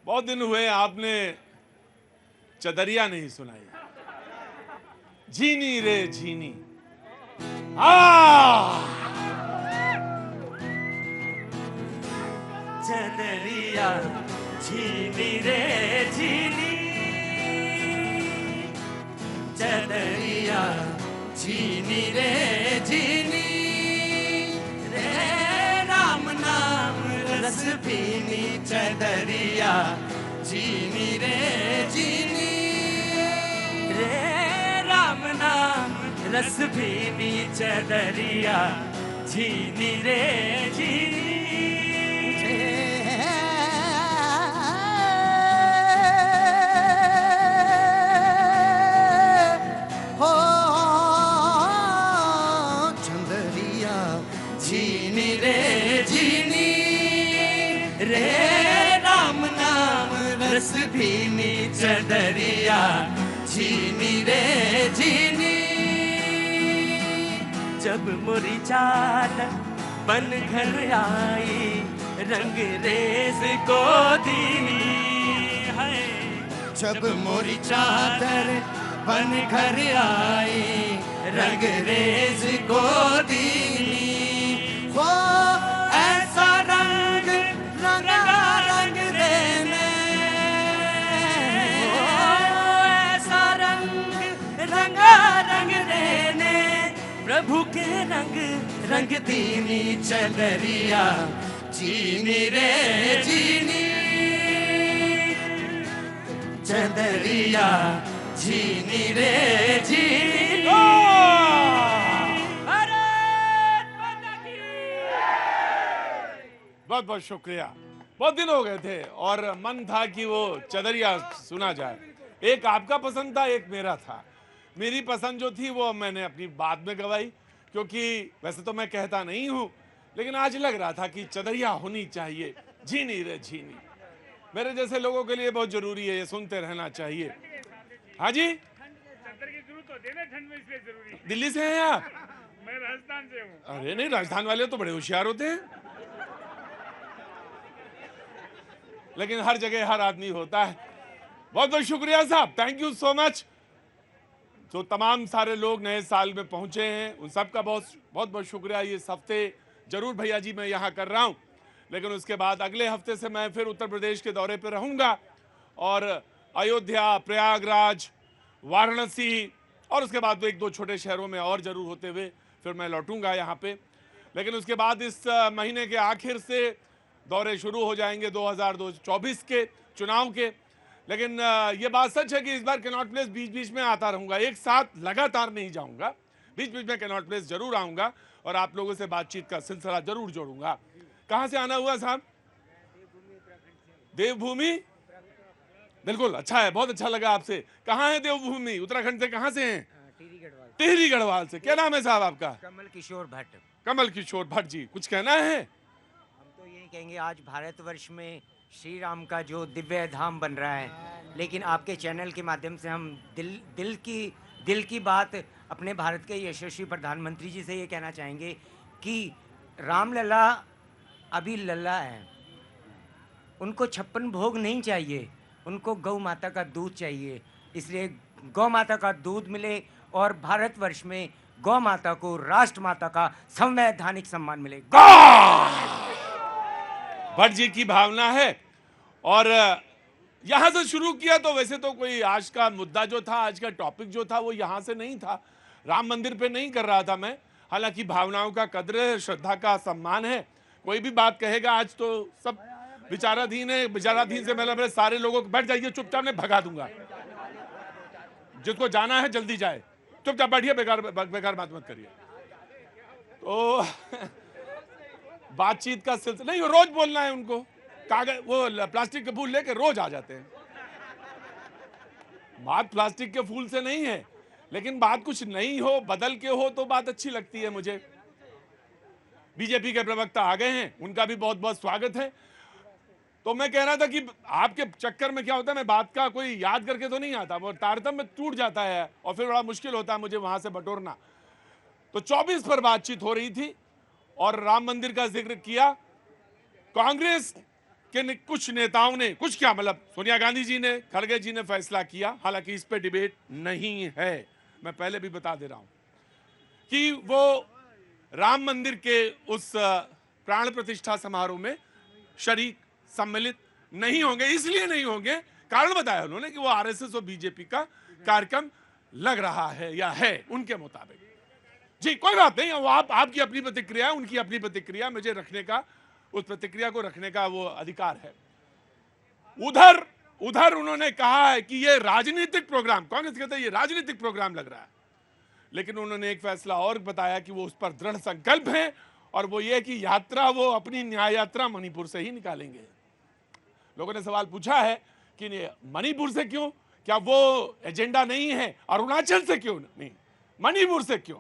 बहुत दिन हुए आपने चदरिया नहीं सुनाई। झीनी रे झीनी। चदरिया झीनी रे झीनी, चदरिया झीनी रे झीनी, रे राम नाम रस भीनी, चदरिया झीनी रे झीनी, रे राम नाम रस भीनी, चदरिया झीनी रे झीनी। झीनी रे झीनी, रे राम नाम रस भीनी, चदरिया झीनी रे झीनी। जब मोरी चादर बन घर आई, रंग रेस को दीनी है। जब मोरी चादर बन घर आई, रंग रेस को दीनी, वो ऐसा रंग रंगा रंग देने, वो ऐसा रंग रंगा रंग देने, प्रभु के रंग रंग दीनी, चदरिया झीनी रे झीनी, चदरिया झीनी रे झीनी। बहुत बहुत शुक्रिया। बहुत दिन हो गए थे और मन था कि वो चदरिया सुना जाए। एक आपका पसंद था, एक मेरा था। मेरी पसंद जो थी वो मैंने अपनी बाद में गवाई, क्योंकि वैसे तो मैं कहता नहीं हूं, लेकिन आज लग रहा था कि चदरिया होनी चाहिए। झीनी रे झीनी मेरे जैसे लोगों के लिए बहुत जरूरी है, ये सुनते रहना चाहिए। हाँ जी, चादर की जरूरत होती है ना ठंड में, इसलिए जरूरी है। दिल्ली से हैं आप? मैं राजस्थान से हूँ। अरे नहीं, राजस्थान वाले तो बड़े होशियार होते हैं, लेकिन हर जगह हर आदमी होता है। बहुत बहुत शुक्रिया साहब, थैंक यू सो मच। जो तमाम सारे लोग नए साल में पहुंचे हैं उन सब का बहुत बहुत शुक्रिया। ये हफ्ते जरूर भैया जी मैं यहाँ कर रहा हूँ, लेकिन उसके बाद अगले हफ्ते से मैं फिर उत्तर प्रदेश के दौरे पर रहूँगा और अयोध्या, प्रयागराज, वाराणसी और उसके बाद 1-2 छोटे शहरों में और जरूर होते हुए फिर मैं लौटूंगा यहाँ पे। लेकिन उसके बाद इस महीने के आखिर से दौरे शुरू हो जाएंगे 2024 के चुनाव के। लेकिन ये बात सच है कि इस बार कैनॉट प्लेस बीच बीच में आता रहूंगा, एक साथ लगातार नहीं जाऊंगा, बीच बीच में कैनॉट प्लेस जरूर आऊंगा और आप लोगों से बातचीत का सिलसिला जरूर जोड़ूंगा। कहां से आना हुआ साहब? देवभूमि। बिल्कुल, अच्छा है, बहुत अच्छा लगा आपसे। कहाँ है देवभूमि? उत्तराखंड से कहाँ से हैं? टिहरी गढ़वाल से। क्या नाम है साहब आपका? कमल किशोर भट्ट। कमल किशोर भट्ट जी, कुछ कहना है? हम तो यही कहेंगे, आज भारतवर्ष में श्री राम का जो दिव्य धाम बन रहा है, लेकिन आपके चैनल के माध्यम से हम दिल की बात अपने भारत के यशस्वी प्रधानमंत्री जी से ये कहना चाहेंगे कि रामलला अभी लल्ला है, उनको 56 भोग नहीं चाहिए, उनको गौ माता का दूध चाहिए। इसलिए गौ माता का दूध मिले और भारतवर्ष में गौ माता को राष्ट्र माता का संवैधानिक सम्मान मिले। भट्ट जी की भावना है और यहां से शुरू किया। तो वैसे तो कोई आज का मुद्दा जो था, आज का टॉपिक जो था वो यहां से नहीं था, राम मंदिर पे नहीं कर रहा था मैं। हालांकि भावनाओं का कद्र है, श्रद्धा का सम्मान है। कोई भी बात कहेगा आज तो सब विचाराधीन है। विचाराधीन से मतलब सारे लोगों को बैठ जाइए चुपचाप, मैं भगा दूंगा। जिसको जाना है जल्दी जाए, चुपचाप बैठिए, बेकार बेकार बात मत करिए। तो बातचीत का सिलसिला नहीं, रोज बोलना है उनको। कागज वो प्लास्टिक के फूल लेके रोज आ जाते हैं। बात प्लास्टिक के फूल से नहीं है, लेकिन बात कुछ नई हो, बदल के हो तो बात अच्छी लगती है मुझे। बीजेपी के प्रवक्ता आ गए हैं, उनका भी बहुत बहुत स्वागत है। तो मैं कह रहा था कि आपके चक्कर में क्या होता है, मैं बात का कोई याद करके तो नहीं आता, वो तारतम्य टूट जाता है और फिर बड़ा मुश्किल होता है मुझे वहां से बटोरना। तो 24 पर बातचीत हो रही थी और राम मंदिर का जिक्र किया। कांग्रेस कि कुछ नेताओं ने कुछ क्या मतलब सोनिया गांधी जी ने, खड़गे जी ने फैसला किया, हालांकि इस पे डिबेट नहीं है, मैं पहले भी बता दे रहा हूं कि वो राम मंदिर के उस प्राण प्रतिष्ठा समारोह में शरीक सम्मिलित नहीं होंगे। इसलिए नहीं होंगे, कारण बताया उन्होंने कि वो आरएसएस और बीजेपी का कार्यक्रम लग रहा है या है उनके मुताबिक। जी कोई बात नहीं, वो आपकी अपनी प्रतिक्रिया, उनकी अपनी प्रतिक्रिया, मुझे रखने का, उस प्रतिक्रिया को रखने का वो अधिकार है। उधर उन्होंने कहा है कि ये राजनीतिक प्रोग्राम, कांग्रेस कहते हैं ये राजनीतिक प्रोग्राम लग रहा है, लेकिन उन्होंने एक फैसला और बताया कि वो उस पर दृढ़ संकल्प है, और वो ये कि यात्रा वो अपनी न्याय यात्रा मणिपुर से ही निकालेंगे। लोगों ने सवाल पूछा है कि मणिपुर से क्यों, क्या वो एजेंडा नहीं है? अरुणाचल से क्यों नहीं, मणिपुर से क्यों?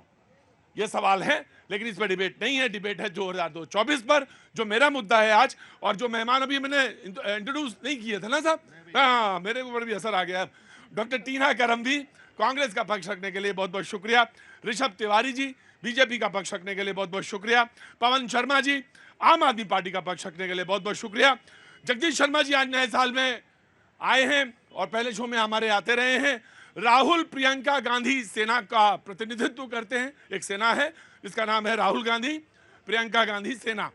ये सवाल है, लेकिन इस पर डिबेट नहीं है। डिबेट है 2024 पर, जो मेरा मुद्दा है आज, और जो मेहमान अभी मैंने इंट्रोड्यूस नहीं किए थे ना साहब, हाँ मेरे ऊपर भी असर आ गया। डॉक्टर टीना करमबी कांग्रेस का पक्ष रखने के लिए बहुत बहुत शुक्रिया। ऋषभ तिवारी जी बीजेपी का पक्ष रखने के लिए बहुत बहुत शुक्रिया। पवन शर्मा जी आम आदमी पार्टी का पक्ष रखने के लिए बहुत बहुत शुक्रिया। जगदीश शर्मा जी आज नए साल में आए हैं और पहले शो में हमारे आते रहे हैं। राहुल प्रियंका गांधी सेना का प्रतिनिधित्व करते हैं, एक सेना है जिसका नाम है राहुल गांधी प्रियंका गांधी सेना।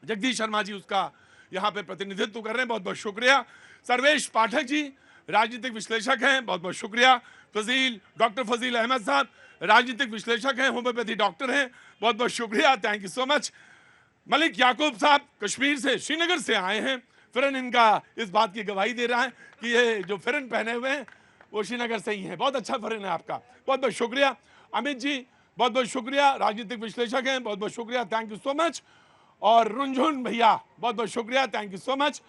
जगदीश शर्मा जी उसका यहाँ पे प्रतिनिधित्व कर रहे हैं, बहुत बहुत शुक्रिया। सर्वेश पाठक जी राजनीतिक विश्लेषक हैं, बहुत बहुत शुक्रिया। डॉक्टर फजील अहमद साहब राजनीतिक विश्लेषक हैं, होम्योपैथी डॉक्टर हैं, बहुत बहुत शुक्रिया, thank you so much. Malik Yakub Sahab Kashmir से, श्रीनगर से आए हैं, फिरन इनका इस बात की गवाही दे रहा है कि ये जो फिरन पहने हुए हैं वो श्रीनगर से ही है, बहुत अच्छा फिरन है आपका, बहुत बहुत शुक्रिया। अमित जी बहुत बहुत शुक्रिया, राजनीतिक विश्लेषक हैं, बहुत बहुत शुक्रिया, थैंक यू सो मच। और रुंझुन भैया बहुत बहुत शुक्रिया, thank you so much.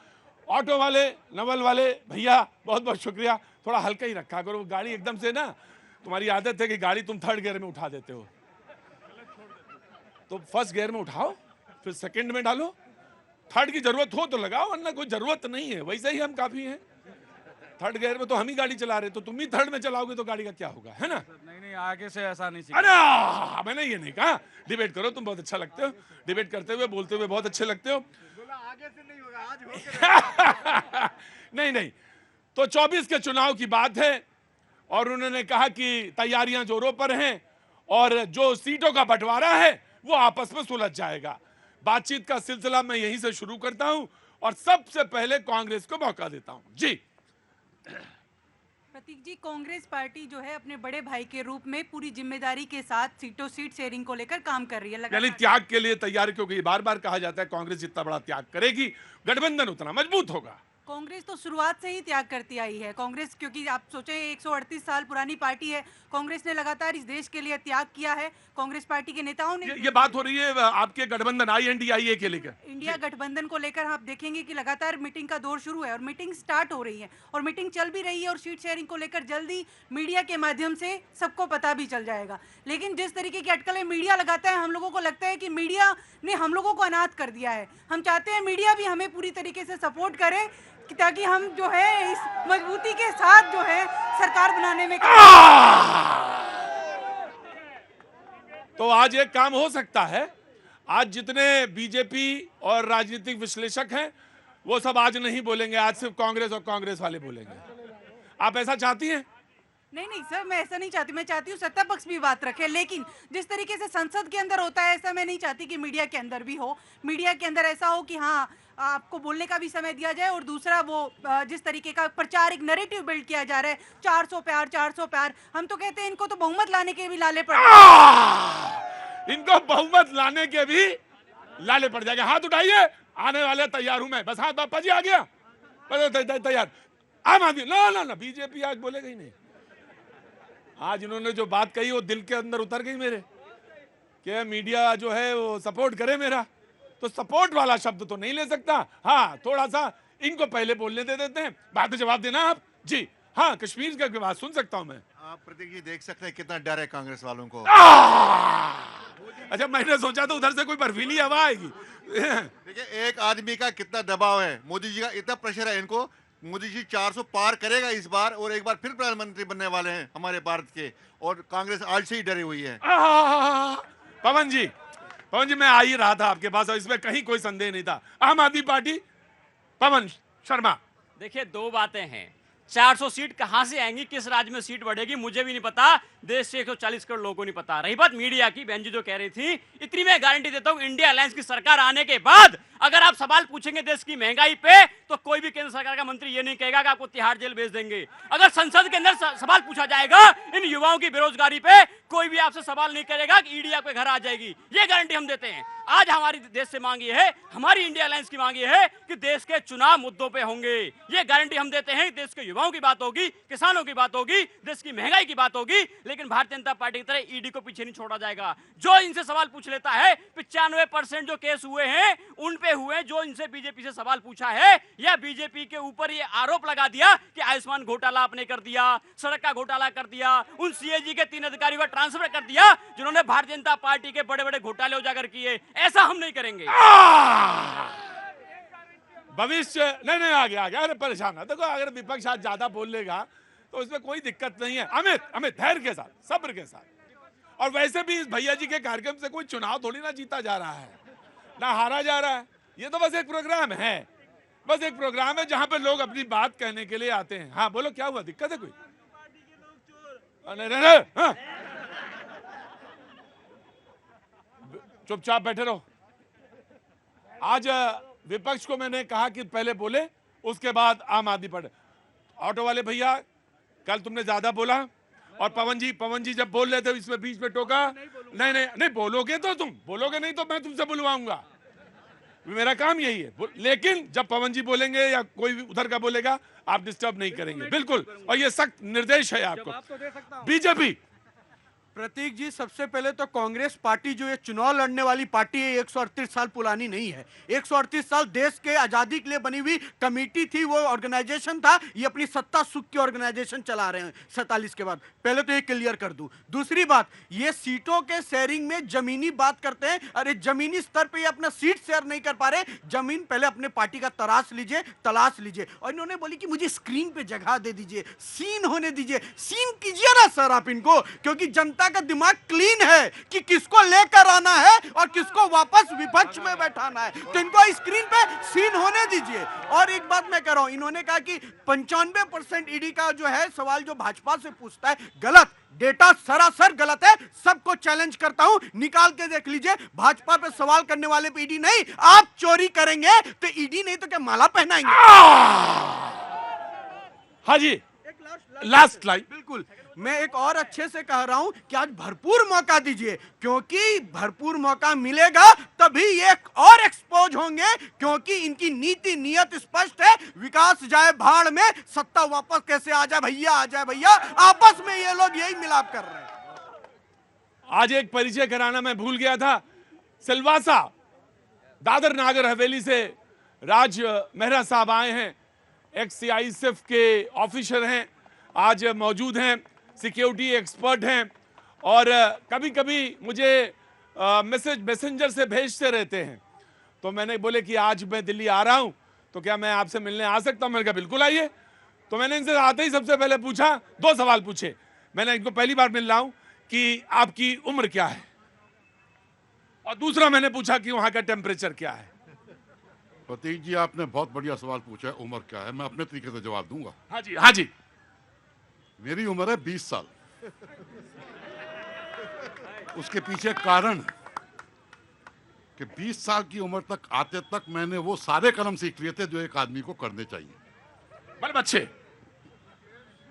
Auto वाले नवल वाले भैया बहुत बहुत शुक्रिया। थोड़ा हल्का ही रखा करो, गाड़ी एकदम से ना, तुम्हारी आदत है कि गाड़ी तुम थर्ड गियर में उठा देते हो, तो फर्स्ट गियर में उठाओ फिर सेकंड में डालो, थर्ड की जरूरत हो तो लगाओ, वरना कोई जरूरत नहीं है, वैसे ही हम काफी हैं। थर्ड गियर में तो हम ही गाड़ी चला रहे, तो तुम ही थर्ड में चलाओगे तो गाड़ी का क्या होगा, है ना? नहीं आगे से ऐसा नहीं सीखा। अरे मैंने ये नहीं कहा, डिबेट करो, तुम बहुत अच्छा लगते हो, डिबेट करते हुए बोलते हुए बहुत अच्छे लगते हो। आगे से नहीं होगा, आज हो नहीं, तो 24 के चुनाव की बात है, और उन्होंने कहा कि तैयारियां जोरों पर हैं, और जो सीटों का बंटवारा है वो आपस में सुलझ जाएगा। बातचीत का सिलसिला मैं यहीं से शुरू करता हूं, और सबसे पहले कांग्रेस को मौका देता हूं। जी प्रतीक जी, कांग्रेस पार्टी जो है अपने बड़े भाई के रूप में पूरी जिम्मेदारी के साथ सीट शेयरिंग को लेकर काम कर रही है, यानी त्याग के लिए तैयार, क्योंकि बार बार कहा जाता है कांग्रेस जितना बड़ा त्याग करेगी गठबंधन उतना मजबूत होगा। कांग्रेस तो शुरुआत से ही त्याग करती आई है। कांग्रेस, क्योंकि आप सोचें 138 साल पुरानी पार्टी है, कांग्रेस ने लगातार इस देश के लिए त्याग किया है। कांग्रेस पार्टी के नेताओं ने, ये बात हो रही है आपके गठबंधन INDIA के लेकर, इंडिया गठबंधन को लेकर आप देखेंगे कि लगातार मीटिंग का दौर शुरू है, और मीटिंग स्टार्ट हो रही है, और मीटिंग चल भी रही है, और सीट शेयरिंग को लेकर जल्दी मीडिया के माध्यम से सबको पता भी चल जाएगा। लेकिन जिस तरीके की अटकलें मीडिया लगाता है, हम लोगों को लगता है कि मीडिया ने हम लोगों को अनाथ कर दिया है। हम चाहते हैं मीडिया भी हमें पूरी तरीके से सपोर्ट करे, ताकि हम जो है इस मजबूती के साथ जो है सरकार बनाने में तो आज एक काम हो सकता है, आज जितने बीजेपी और राजनीतिक विश्लेषक हैं वो सब आज नहीं बोलेंगे, आज सिर्फ कांग्रेस और कांग्रेस वाले बोलेंगे। आप ऐसा चाहती हैं? नहीं सर, मैं ऐसा नहीं चाहती। मैं चाहती हूँ सत्ता पक्ष भी बात रखे, लेकिन जिस तरीके से संसद के अंदर होता है, ऐसा मैं नहीं चाहती कि मीडिया के अंदर भी हो। मीडिया के अंदर ऐसा हो कि हाँ, आपको बोलने का भी समय दिया जाए, और दूसरा वो जिस तरीके का प्रचार, एक नैरेटिव बिल्ड किया जा रहा है, 400 प्यार 400 प्यार, हम तो कहते हैं इनको तो बहुमत लाने के भी लाले पड़ इनको बहुमत लाने के भी लाले पड़ जाएंगे। हाथ उठाइए, आने वाले तैयार हूं मैं, बस हाथ बापा जी आ गया, तैयार। आम आदमी ना बीजेपी आज बोलेगा ही नहीं। आज इन्होंने जो बात कही वो दिल के अंदर उतर गई मेरे, कि मीडिया जो है वो सपोर्ट करे मेरा, तो सपोर्ट वाला शब्द तो नहीं ले सकता। हाँ, थोड़ा सा इनको पहले बोलने दे देते हैं, बाद में जवाब देना आप। जी हाँ, कश्मीर का बात सुन सकता हूं मैं। आप प्रतीक जी देख सकते हैं कितना डर है कांग्रेस वालों को। अच्छा, मैंने सोचा तो उधर से कोई बर्फीली हवा आएगी। देखिए एक आदमी का कितना दबाव है, मोदी जी का इतना प्रेशर है इनको। मोदी जी 400 पार करेगा इस बार, और एक बार फिर प्रधानमंत्री बनने वाले हैं हमारे भारत के, और कांग्रेस आज से ही डरी हुई है। पवन जी मैं आ ही रहा था आपके पास, और इसमें कहीं कोई संदेह नहीं था। आम आदमी पार्टी पवन शर्मा। देखिए, दो बातें हैं। 400 सीट कहां से आएंगी, किस राज्य में सीट बढ़ेगी, मुझे भी नहीं पता, देश से 140 करोड़ लोगों को नहीं पता। रही बात मीडिया की, बहन जी जो कह रही थी, इतनी मैं गारंटी देता हूं, इंडिया अलायंस की सरकार आने के बाद अगर आप सवाल पूछेंगे देश की महंगाई पे, तो कोई भी केंद्र सरकार का मंत्री ये नहीं कहेगा कि आपको तिहाड़ जेल भेज देंगे। अगर संसद के अंदर सवाल पूछा जाएगा इन युवाओं की बेरोजगारी पे, कोई भी आपसे सवाल नहीं करेगा कि ईडी आपके घर आ जाएगी। ये गारंटी हम देते हैं। आज हमारी देश से मांग ये है, हमारी इंडिया अलायंस की मांग ये है कि देश के चुनाव मुद्दों पे होंगे। ये गारंटी हम देते हैं। देश के युवाओं की बात होगी, किसानों की बात होगी, देश की महंगाई की बात होगी, लेकिन भारतीय जनता पार्टी की तरह ईडी को पीछे नहीं छोड़ा जाएगा। जो इनसे सवाल पूछ लेता है, 95% जो केस हुए हैं उन पे हुए, जो इनसे बीजेपी से सवाल पूछा है या बीजेपी के ऊपर ये आरोप लगा दिया कि आयुष्मान घोटाला आपने कर दिया, सड़क का घोटाला कर दिया, उन सीएजी के 3 अधिकारियों का ट्रांसफर कर दिया जिन्होंने भारतीय जनता पार्टी के बड़े बड़े घोटाले उजागर किए। ऐसा हम नहीं करेंगे। भविष्य नहीं आ गया अरे परेशान है। देखो, अगर विपक्ष आज ज्यादा बोल लेगा तो इसमें कोई दिक्कत नहीं है। अमित धैर्य के साथ, सब्र के साथ। और वैसे भी इस भैया जी के कार्यक्रम से कोई चुनाव थोड़ी ना जीता जा रहा है, ना हारा जा रहा है। ये तो बस एक प्रोग्राम है, बस एक प्रोग्राम है जहां पे लोग अपनी बात कहने के लिए आते हैं। हाँ बोलो, क्या हुआ, दिक्कत है कोई? नहीं, हाँ। चुपचाप बैठे रहो। आज विपक्ष को मैंने कहा कि पहले बोले, उसके बाद आम आदमी पार्टी। ऑटो वाले भैया, कल तुमने ज्यादा बोला, और पवन जी जब बोल रहे थे इसमें बीच में टोका। नहीं बोलोगे तो तुम बोलोगे, नहीं तो मैं तुमसे बुलवाऊंगा। मेरा काम यही है। लेकिन जब पवन जी बोलेंगे या कोई भी उधर का बोलेगा, आप डिस्टर्ब नहीं करेंगे, बिल्कुल। और ये सख्त निर्देश है आपको। बीजेपी, प्रतीक जी, सबसे पहले तो कांग्रेस पार्टी जो ये चुनाव लड़ने वाली पार्टी है, 138 साल पुरानी नहीं है। 138 साल देश के आजादी के लिए बनी हुई कमेटी थी, वो ऑर्गेनाइजेशन था। ये अपनी सत्ता सुख की ऑर्गेनाइजेशन चला रहे हैं 47 के बाद। पहले तो ये क्लियर कर दूं। दूसरी बात, ये सीटों के शेयरिंग में जमीनी बात करते हैं। अरे जमीनी स्तर पे ये अपना सीट शेयर नहीं कर पा रहे। जमीन पहले अपने पार्टी का तलाश लीजिए। और इन्होंने बोली कि मुझे स्क्रीन पे जगह दे दीजिए, सीन होने दीजिए। सीन कीजिए ना सर आप इनको, क्योंकि जनता का दिमाग क्लीन है कि किसको लेकर आना है और किसको वापस विपक्ष में बैठाना है। तो इनको स्क्रीन पे सीन होने दीजिए। और एक बात मैं कह रहा हूं, इन्होंने कहा कि 95% ईडी का जो है सवाल जो भाजपा से पूछता है, गलत। डेटा सरासर गलत है। सबको चैलेंज करता हूं, निकाल के देख लीजिए। भाजपा पे सवाल करने वाले पे ईडी नहीं। आप चोरी करेंगे तो ईडी नहीं तो क्या माला पहनाएंगे? हाँ जी, लास्ट लाइन। बिल्कुल, मैं एक और अच्छे से कह रहा हूं कि आज भरपूर मौका दीजिए, क्योंकि भरपूर मौका मिलेगा तभी ये और एक्सपोज होंगे। क्योंकि इनकी नीति नियत स्पष्ट है, विकास जाए भाड़ में, सत्ता वापस कैसे आ जाए भैया। आपस में ये लोग यही मिलाप कर रहे हैं। आज एक परिचय कराना मैं भूल गया था। सिलवासा दादर नागर हवेली से राज मेहरा साहब आए हैं, एक्स-CI-SIF के ऑफिसर हैं, आज मौजूद हैं, सिक्योरिटी एक्सपर्ट हैं। और कभी कभी मुझे मैसेंजर से भेजते रहते हैं। तो मैंने बोले कि आज मैं दिल्ली आ रहा हूं, तो क्या मैं आपसे मिलने आ सकता हूं? मैंने कहा बिल्कुल आइए। तो मैंने इनसे आते ही सबसे पहले पूछा, 2 सवाल पूछे। मैंने इनको पहली बार मिल रहा हूं कि आपकी उम्र क्या है, और दूसरा मैंने पूछा कि वहां का टेम्परेचर क्या है। प्रतीक जी, आपने बहुत बढ़िया सवाल पूछा है, उम्र क्या है, मैं अपने तरीके से जवाब दूंगा। हाँ जी। मेरी उम्र है 20 साल। उसके पीछे कारण कि 20 साल की उम्र तक आते तक मैंने वो सारे कर्म सीख लिए थे जो एक आदमी को करने चाहिए। बड़े अच्छे।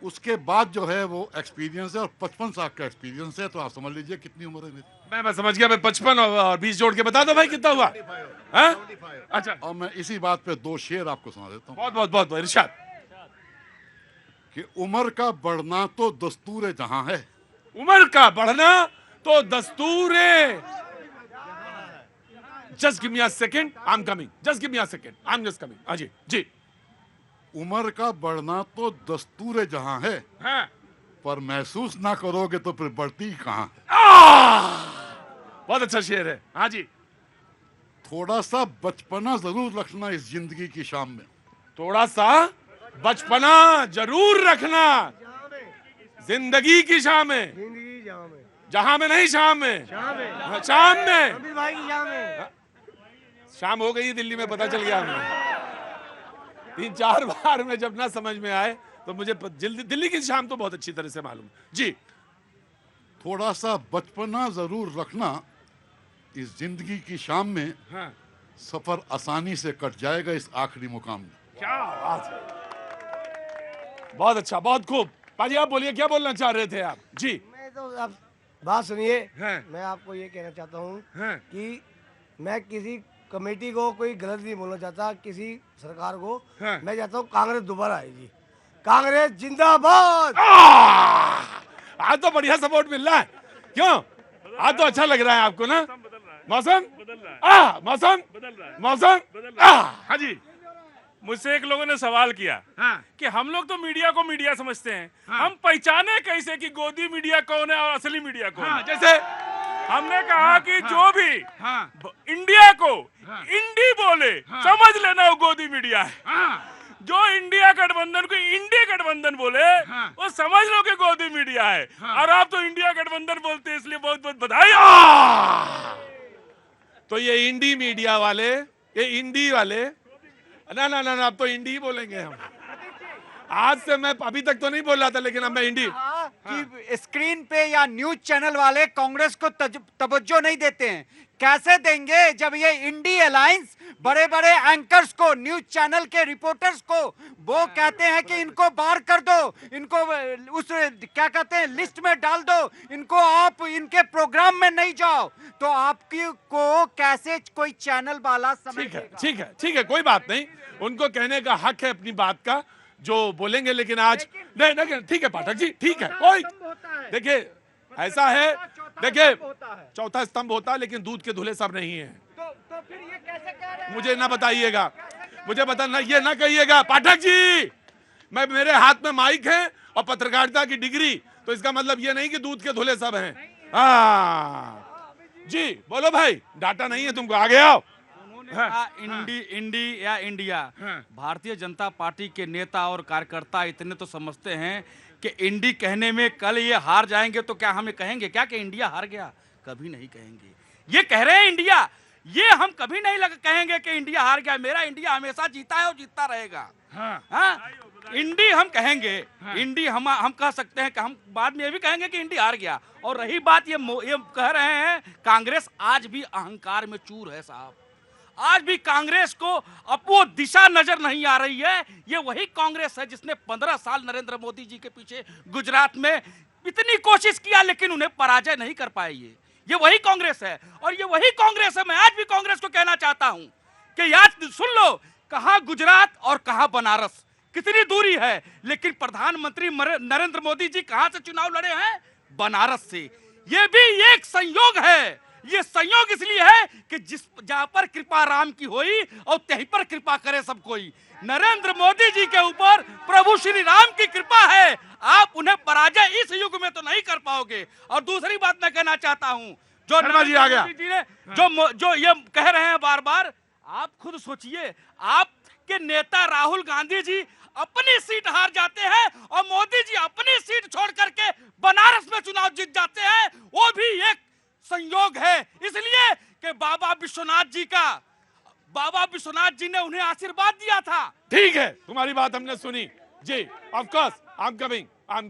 उसके बाद जो है वो एक्सपीरियंस है, और 55 साल का एक्सपीरियंस है। तो आप समझ लीजिए कितनी उम्र है मेरी। मैं समझ गया। मैं 55 और 20 जोड़ के बता दो भाई कितना हुआ। अच्छा, और मैं इसी बात पे 2 शेर आपको सुना देता हूँ। बहुत इरशाद। कि उम्र का बढ़ना तो दस्तूर जहां है। उम्र का बढ़ना तो दस्तूर है। Just give me a second, I am coming. Just give me a second, I am just coming. हाँ जी। उम्र का बढ़ना तो दस्तूर जहां है, हाँ। पर महसूस ना करोगे तो फिर बढ़ती कहां। बहुत अच्छा शेर है। हाँ जी। थोड़ा सा बचपना जरूर रखना इस जिंदगी की शाम में। थोड़ा सा बचपना जरूर रखना जिंदगी की शाम में। जहां में नहीं, शाम में। शाम में। शाम हो गई दिल्ली में, पता चल गया हमें। 3-4 बार में जब ना समझ में आए तो मुझे दिल्ली की शाम तो बहुत अच्छी तरह से मालूम जी। थोड़ा सा बचपना जरूर रखना, इस जिंदगी की शाम में हाँ, सफर आसानी से कट जाएगा इस आखिरी मुकाम में। क्या बात है, बहुत अच्छा, बहुत खूब। पाजी आप बोलिए, क्या बोलना चाह रहे थे आप जी? मैं तो अब बात सुनिए, हैं, मैं आपको ये कहना चाहता हूँ हैं, कि मैं किसी कमेटी को कोई गलत नहीं बोलना चाहता, किसी सरकार को। हाँ। मैं चाहता हूँ कांग्रेस दोबारा आएगी, कांग्रेस जिंदाबाद। आज तो बढ़िया सपोर्ट मिल रहा है, क्यों? आज तो अच्छा लग रहा है आपको ना? मौसम मौसम हाँ जी। मुझसे एक लोगों ने सवाल किया हाँ, कि हम लोग तो मीडिया को मीडिया समझते हैं, हाँ। हम पहचाने कैसे कि गोदी मीडिया कौन है और असली मीडिया कौन हाँ, है? जैसे हमने कहा कि जो भी हाँ, इंडिया को हाँ। इंडी बोले हाँ। समझ लेना वो गोदी मीडिया है। हाँ, जो इंडिया गठबंधन को इंडी गठबंधन बोले हाँ। वो समझ लो कि गोदी मीडिया है। हाँ। और आप तो इंडिया गठबंधन बोलते हैं, इसलिए बहुत बहुत बधाई। तो ये इंडी मीडिया वाले, ये इंडी वाले, ना ना ना ना, अब तो इंडी ही बोलेंगे हम। आज से मैं अभी तक तो नहीं बोल रहा था, लेकिन अब मैं इंडी। कि स्क्रीन पे या न्यूज चैनल वाले कांग्रेस को तवज्जो नहीं देते हैं। कैसे देंगे जब ये इंडी अलायंस बड़े बड़े एंकर्स को, न्यूज चैनल के रिपोर्टर्स को वो कहते हैं कि इनको बाहर कर दो, इनको उस क्या कहते हैं लिस्ट में डाल दो, इनको आप इनके प्रोग्राम में नहीं जाओ, तो आपकी को कैसे कोई चैनल वाला ठीक है, समझेगा? ठीक है, ठीक है, कोई बात नहीं, उनको कहने का हक है अपनी बात का, जो बोलेंगे। लेकिन आज नहीं नहीं, ठीक है पाठक जी, ठीक है। कोई देखिए ऐसा है, देखिए चौथा स्तंभ होता है, लेकिन दूध के धुले सब नहीं है। तो फिर ये कैसे कह रहे हैं? मुझे ना बताइएगा, मुझे बताना, ये ना कहिएगा पाठक जी। मैं, मेरे हाथ में माइक है और पत्रकारिता की डिग्री, तो इसका मतलब ये नहीं कि दूध के धुले सब हैं। हाँ जी, बोलो भाई, डाटा नहीं है तुमको, आगे आओ। इंडी या इंडिया, हाँ। भारतीय जनता पार्टी के नेता और कार्यकर्ता इतने तो समझते हैं कि इंडी कहने में कल ये हार जाएंगे तो क्या हमें कहेंगे क्या कि इंडिया हार गया? कभी नहीं कहेंगे। ये कह रहे हैं इंडिया, ये हम कभी नहीं कहेंगे कि इंडिया हार गया। मेरा इंडिया हमेशा जीता है और जीतता रहेगा। हाँ, इंडी हम कहेंगे, इंडी हम कह सकते हैं कि हम बाद में ये भी कहेंगे कि इंडी हार गया। और रही बात ये कह रहे हैं कांग्रेस आज भी अहंकार में चूर है साहब। आज भी कांग्रेस को अब वो दिशा नजर नहीं आ रही है। ये वही कांग्रेस है जिसने 15 साल नरेंद्र मोदी जी के पीछे गुजरात में इतनी कोशिश किया, लेकिन उन्हें पराजय नहीं कर पाए। ये वही कांग्रेस है, और ये वही कांग्रेस है। मैं आज भी कांग्रेस को कहना चाहता हूं कि याद सुन लो, कहां गुजरात और कहां बनारस, कितनी दूरी है, लेकिन प्रधानमंत्री नरेंद्र मोदी जी कहां से चुनाव लड़े हैं? बनारस से। ये भी एक संयोग है। ये संयोग इसलिए है कि जहां पर कृपा राम की होई और तहीं पर कृपा करे सब कोई। नरेंद्र मोदी जी के ऊपर प्रभु श्री राम की कृपा है। आप उन्हें पराजय इस युग में तो नहीं कर पाओगे। और दूसरी बात मैं कहना चाहता हूं, जो जी आ गया। मोदी जी ने जो ये कह रहे हैं बार बार, आप खुद सोचिए, आपके नेता राहुल गांधी जी अपनी सीट हार जाते हैं और मोदी जी अपनी सीट छोड़ करके बनारस में चुनाव जीत जाते हैं। वो भी एक संयोग है, इसलिए कि बाबा विश्वनाथ जी ने उन्हें आशीर्वाद दिया था। ठीक है, तुम्हारी बात हमने सुनी जी। Of course I am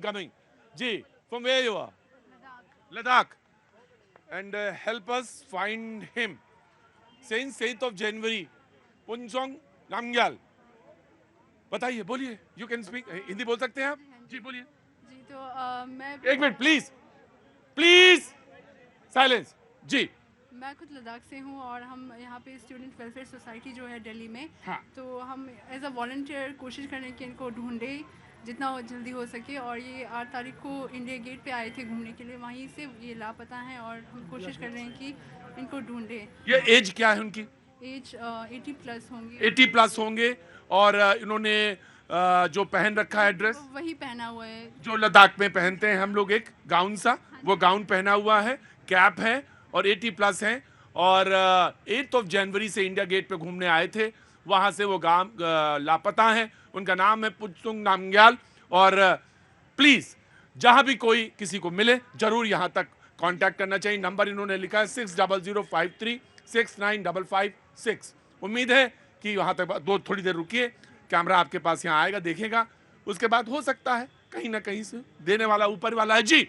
coming जी। From where you are? Ladakh. And help us find him since 8th of January। Punsong Namgyal. बताइए, बोलिए, यू कैन स्पीक हिंदी, बोल सकते हैं आप जी, बोलिए जी। तो मैं एक मिनट प्लीज, प्लीज साइलेंस जी। मैं खुद लद्दाख से हूँ और हम यहाँ पे स्टूडेंट वेलफेयर सोसाइटी जो है दिल्ली में, हाँ। तो हम एज अ वॉलंटियर कोशिश कर रहे हैं कि इनको ढूंढे जितना जल्दी हो सके। और ये 8 तारीख को इंडिया गेट पे आए थे घूमने के लिए, वहीं से ये लापता हैं और हम कोशिश कर रहे हैं कि इनको ढूंढे। ये एज क्या है उनकी? एज 80+ होंगे। 80+ होंगे। और इन्होंने जो पहन रखा है ड्रेस, वही पहना हुआ है जो लद्दाख में पहनते हैं हम लोग, एक गाउन सा, वो गाउन पहना हुआ है, कैप है और 80+ हैं। और 8th of January से इंडिया गेट पे घूमने आए थे, वहाँ से वो गांव लापता हैं। उनका नाम है पुंसोंग नामग्याल। और प्लीज़ जहाँ भी कोई किसी को मिले जरूर यहाँ तक कांटेक्ट करना चाहिए। नंबर इन्होंने लिखा है 6005369556। उम्मीद है कि वहाँ तक थोड़ी देर रुकिए। कैमरा आपके पास यहाँ आएगा, देखेगा, उसके बाद हो सकता है कहीं ना कहीं से देने वाला ऊपर वाला है। जी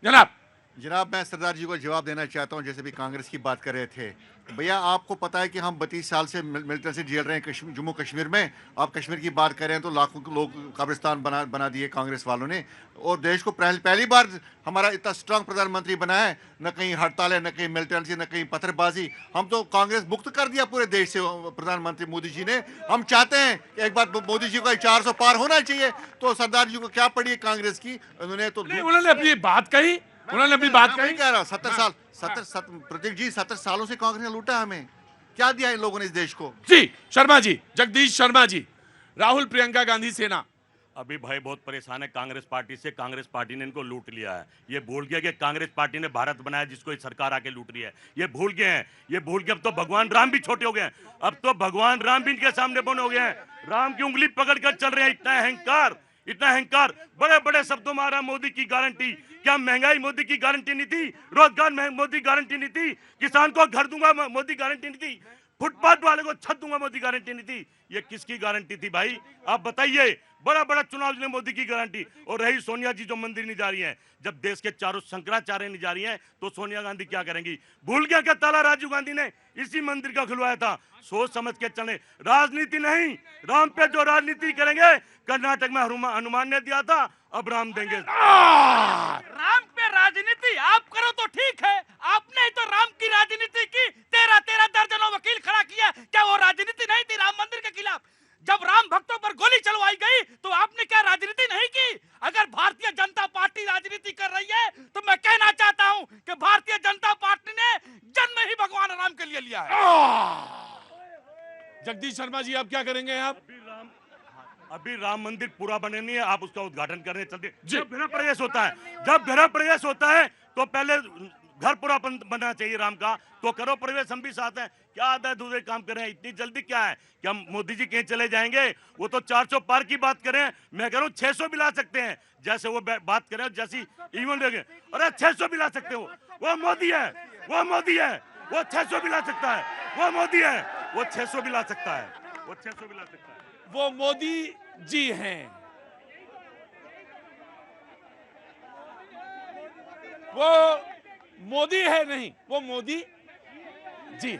जनाब। जनाब, मैं सरदार जी को जवाब देना चाहता हूं। जैसे भी कांग्रेस की बात कर रहे थे, भैया आपको पता है कि हम 32 साल से मिलिटेंट से झेल रहे हैं जम्मू कश्मीर में। आप कश्मीर की बात कर रहे हैं तो लाखों लोग कब्रिस्तान बना दिए कांग्रेस वालों ने, और देश को पहली बार हमारा इतना स्ट्रांग प्रधानमंत्री बना है। न कहीं हड़ताल है, न कहीं मिलिटेंसी, न कहीं पत्थरबाजी। हम तो कांग्रेस मुक्त कर दिया पूरे देश से प्रधानमंत्री मोदी जी ने। हम चाहते हैं कि एक बार मोदी जी को 400 पार होना चाहिए। तो सरदार जी को क्या पड़ी है कांग्रेस की, उन्होंने अपनी बात कही, उन्होंने अपनी बात कही। कह रहा 70 प्रतीक जी 70 सालों से कांग्रेस ने लूटा हमें, क्या दिया इन लोगों ने इस देश को। जी शर्मा जी, जगदीश शर्मा जी, राहुल प्रियंका गांधी सेना। अभी भाई बहुत परेशान है कांग्रेस पार्टी से। कांग्रेस पार्टी ने इनको लूट लिया है। ये भूल गया कि कांग्रेस पार्टी ने भारत बनाया जिसको ये सरकार आके लूट रही है। ये भूल गए हैं, ये भूल गए। अब तो भगवान राम भी छोटे हो गए हैं, अब तो भगवान राम भी इनके सामने बने हो गए हैं। राम की उंगली पकड़ कर चल रहे हैं। इतना अहंकार, इतना अहंकार। बड़े बड़े शब्दों में आ रहा मोदी की गारंटी। क्या महंगाई मोदी की गारंटी नहीं थी? रोजगार मोदी गारंटी नहीं थी? किसान को घर दूंगा मोदी गारंटी नहीं थी? फुटपाथ वाले को छत दूंगा मोदी गारंटी नहीं थी? ये किसकी गारंटी थी भाई, आप बताइए। बड़ा बड़ा चुनाव ने मोदी की गारंटी। और रही सोनिया जी जो मंदिर नहीं जा रही हैं, जब देश के चारों शंकराचार्य नहीं जा रही हैं तो सोनिया गांधी क्या करेंगी? भूल गया क्या ताला राजीव गांधी ने इसी मंदिर का खुलवाया था? सोच समझ के चले, राजनीति नहीं। राम पे जो राजनीति करेंगे, कर्नाटक में हनुमान ने दिया था, अब राम देंगे। राम पे राजनीति आप करो तो ठीक है, आपने ही तो राम की राजनीति की। 13 दर्जनों वकील खड़ा किया, क्या वो राजनीति नहीं थी राम मंदिर के खिलाफ? जब राम भक्तों पर गोली चलवाई गई तो आपने क्या राजनीति नहीं की? अगर भारतीय जनता पार्टी राजनीति कर रही है तो मैं कहना चाहता हूं कि भारतीय जनता पार्टी ने जन्म ही भगवान राम के लिए लिया है। जगदीश शर्मा जी, आप क्या करेंगे? आप अभी राम मंदिर पूरा बने नहीं है, आप उसका उद्घाटन करने चलते। जब गृह प्रवेश होता है, जब गृह प्रवेश होता है तो पहले घर पूरा बनना चाहिए राम का, तो करो प्रवेश। हम भी साथ हैं। क्या आधा दूसरे काम कर रहे हैं, इतनी जल्दी क्या है? क्या मोदी जी कहीं चले जाएंगे? वो तो 400 पार की बात करें, मैं कह रहा हूँ 600 भी ला सकते हैं। जैसे वो बात करें, जैसी इवेंट देंगे, अरे 600 भी ला सकते हो। वो मोदी है, वो मोदी है, वो 600 भी ला सकता है। वो मोदी है, वो 600 भी ला सकता है। वो 600 भी ला सकता है। वो मोदी जी हैं, वो मोदी है नहीं, वो मोदी जी।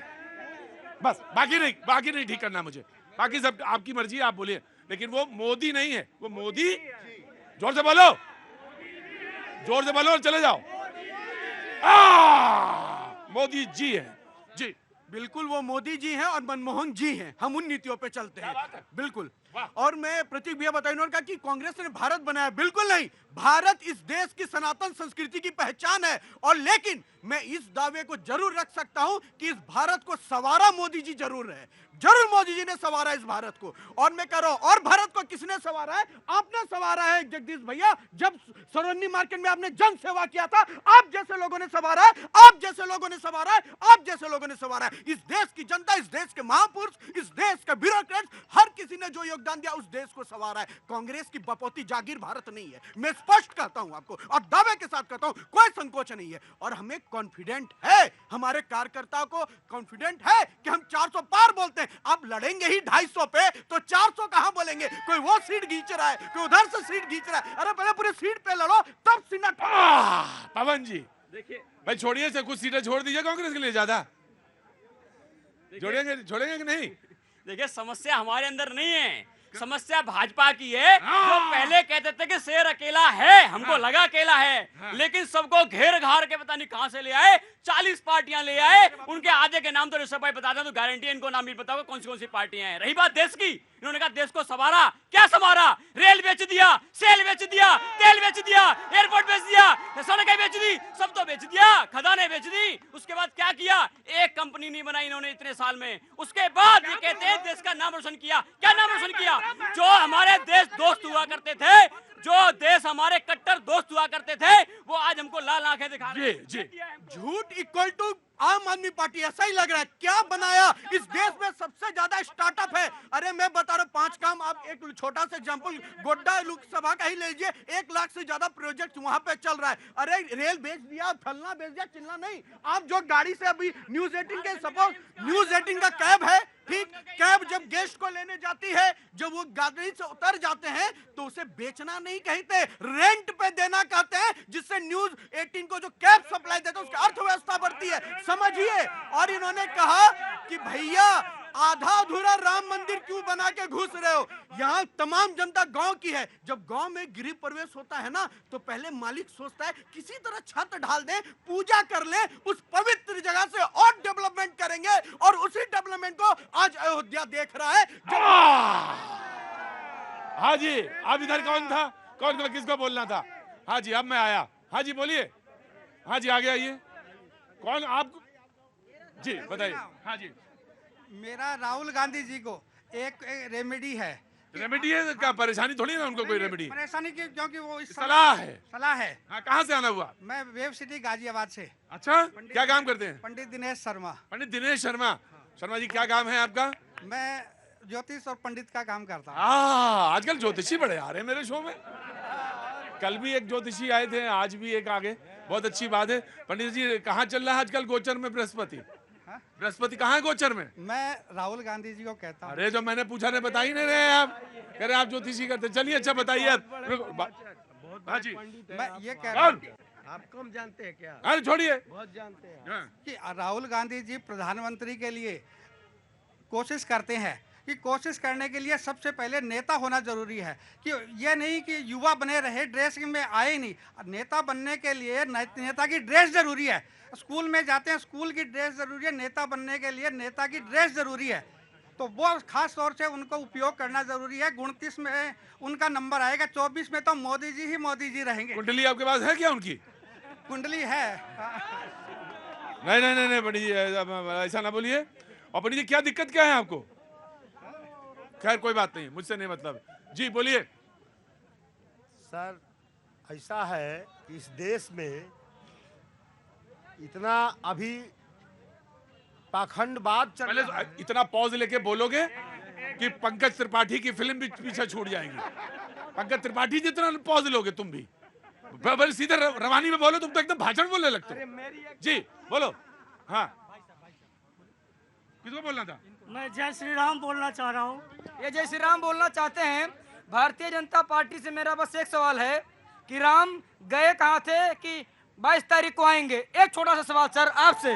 बस बाकी नहीं ठीक करना मुझे, बाकी सब आपकी मर्जी, आप बोलिए, लेकिन वो मोदी नहीं है, वो मोदी। जोर से बोलो, जोर से बोलो और चले जाओ। मोदी जी है जी। बिल्कुल वो मोदी जी हैं और मनमोहन जी हैं। हम उन नीतियों पे चलते हैं बिल्कुल। और मैं प्रतीक भैया बताया, उन्होंने कहा कि कांग्रेस ने भारत बनाया। बिल्कुल नहीं, भारत इस देश की सनातन संस्कृति की पहचान है। और लेकिन मैं इस दावे को जरूर रख सकता हूं कि इस भारत को संवारा मोदी जी जरूर है, जरूर मोदी जी ने संवारा इस भारत को। और मैं कह रहा हूं, और भारत को किसने संवारा है? आपने संवारा है जगदीश भैया। जब सरोजनी मार्केट में आपने जन सेवा किया था, आप जैसे लोगों ने संवारा है, आप जैसे लोगों ने संवारा है, आप जैसे लोगों ने संवारा है। इस देश की जनता, इस देश के महापुरुष, इस देश के ब्यूरोक्रेट्स, हर किसी ने जो योगदान दिया उस देश को संवारा है। कांग्रेस की बपौती जागीर भारत नहीं है, मैं स्पष्ट कहता हूं आपको और दावे के साथ कहता हूं, कोई संकोच नहीं है। और हमें कॉन्फिडेंट है, हमारे कार्यकर्ताओं को कॉन्फिडेंट है कि हम 400 पार बोलते हैं। आप लड़ेंगे ही 250 पे, तो 400 कहां बोलेंगे? कोई वो सीट खींच रहा है, कोई उधर से सीट खींच रहा है। अरे पहले पूरी सीट पे लड़ो, तब सीना। पवन जी देखिए भाई, छोड़िए से कुछ सीटें छोड़ दीजिए कांग्रेस के लिए, ज्यादा छोड़ेंगे कि नहीं? देखिए, समस्या हमारे अंदर नहीं है, समस्या भाजपा की है। जो पहले कहते थे कि शेर अकेला है, हमको लगा अकेला है, लेकिन सबको घेर घार के पता नहीं कहां से ले आए, 40 पार्टियां ले आए। उनके आधे के नाम तो ऋषभ भाई बता दें तो गारंटी है इनको नाम नहीं पता होगा कौन सी पार्टियां हैं। रही बात देश की, इन्होंने कहा देश को संवारा, क्या संवारा? रेल बेच दिया, सेल बेच दिया, तेल बेच दिया, एयरपोर्ट बेच दिया, सड़कें बेच दी, सब तो बेच दिया, खदानें बेच दी। उसके बाद क्या किया? एक कंपनी नहीं बनाई इन्होंने इतने साल में। उसके बाद ये कहते हैं देश का नाम रोशन किया। क्या नाम रोशन किया? जो हमारे देश दोस्त हुआ करते थे, जो देश हमारे कट्टर दोस्त हुआ करते थे, वो आज हमको लाल आंखें दिखा रहे हैं। झूठ इक्वल टू आम आदमी पार्टी, ऐसा ही लग रहा है। क्या बनाया? इस देश में सबसे ज्यादा स्टार्टअप है। अरे मैं बता रहा हूँ 5 काम, आप एक छोटा सा एग्जांपल गोड्डा लोकसभा का ही ले लीजिए, 1 लाख से ज्यादा प्रोजेक्ट वहां पे चल रहा है। अरे रेल बेच दिया, फलना बेच दिया, चिल्ला नहीं। आप जो गाड़ी से अभी न्यूज 18 के, सपोज न्यूज 18 का कैब है, ठीक कैब जब गेस्ट को लेने जाती है, जब वो गाड़ी से उतर जाते हैं तो उसे बेचना नहीं कहते, रेंट पे देना कहते हैं, जिससे न्यूज 18 को जो कैब सप्लाई देते हैं उसकी अर्थव्यवस्था बढ़ती है, समझिए। और इन्होंने कहा कि भैया आधा अधूरा राम मंदिर क्यों बना के घुस रहे हो, यहाँ तमाम जनता गांव की है। जब गांव में गृह प्रवेश होता है ना, तो पहले मालिक सोचता है किसी तरह छत ढाल दें, पूजा कर ले, उस पवित्र जगह से और डेवलपमेंट करेंगे, और उसी डेवलपमेंट को आज अयोध्या देख रहा है। हाँ जी, अब इधर कौन था, कौन किसको बोलना था? हाँ जी, अब मैं आया। हाँ जी बोलिए। हाँ जी आगे आइए। कौन आप? जी बताइए। हाँ जी। मेरा राहुल गांधी जी को एक रेमेडी है। रेमेडी है क्या? परेशानी थोड़ी ना उनको कोई रेमेडी। परेशानी की, क्योंकि वो सलाह है। सलाह है। हाँ, कहाँ से आना हुआ? मैं वेब सिटी गाजियाबाद से। अच्छा, क्या काम करते हैं? पंडित दिनेश शर्मा। पंडित दिनेश शर्मा। शर्मा जी क्या काम है आपका? मैं ज्योतिष और पंडित का काम करता हूँ। आजकल ज्योतिषी बड़े आ रहे हैं मेरे शो में। कल भी एक ज्योतिषी आए थे, आज भी एक आगे, बहुत अच्छी बात है। पंडित जी कहाँ चल रहा है आजकल गोचर में बृहस्पति? बृहस्पति कहाँ है गोचर में? मैं राहुल गांधी जी को कहता हूँ। अरे जो मैंने पूछा ने बता ही नहीं रहे आप, कह रहे आप ज्योतिषी करते। चलिए अच्छा बताइए आप। हाँ जी, मैं ये कह रहा हूँ, आप कम जानते हैं क्या? अरे छोड़िए, बहुत जानते हैं कि राहुल गांधी जी प्रधानमंत्री के लिए कोशिश करते हैं कि कोशिश करने के लिए सबसे पहले नेता होना जरूरी है, कि ये नहीं कि युवा बने रहे, ड्रेस में आए नहीं। नेता बनने के लिए नेता की ड्रेस जरूरी है। स्कूल में जाते हैं, स्कूल की ड्रेस जरूरी है। नेता बनने के लिए नेता की ड्रेस जरूरी है, तो वो खास तौर से उनको उपयोग करना जरूरी है। 29 में उनका नंबर आएगा, 24 में तो मोदी जी रहेंगे। कुंडली आपके पास है क्या उनकी? कुंडली है। नहीं पंडित जी ऐसा ना बोलिए। और पंडित जी क्या दिक्कत क्या है आपको? खैर कोई बात नहीं, मुझसे नहीं मतलब। जी बोलिए। सर ऐसा है कि इस देश में इतना अभी पाखंडवाद चल रहा है। इतना पॉज लेके बोलोगे कि पंकज त्रिपाठी की फिल्म भी पीछे छूट जाएगी। पंकज त्रिपाठी जितना पॉज लोगे तुम भी। सीधे रवानी में बोलो, तुम तो एकदम भाषण बोलने लगते हो। जी बोलो। हाँ किसको बोलना था? मैं जय श्री राम बोलना चाह रहा हूँ। ये जय श्री राम बोलना चाहते हैं। भारतीय जनता पार्टी से मेरा बस एक सवाल है कि राम गए कहाँ थे कि 22 तारीख को आएंगे? एक छोटा सा सवाल सर आपसे,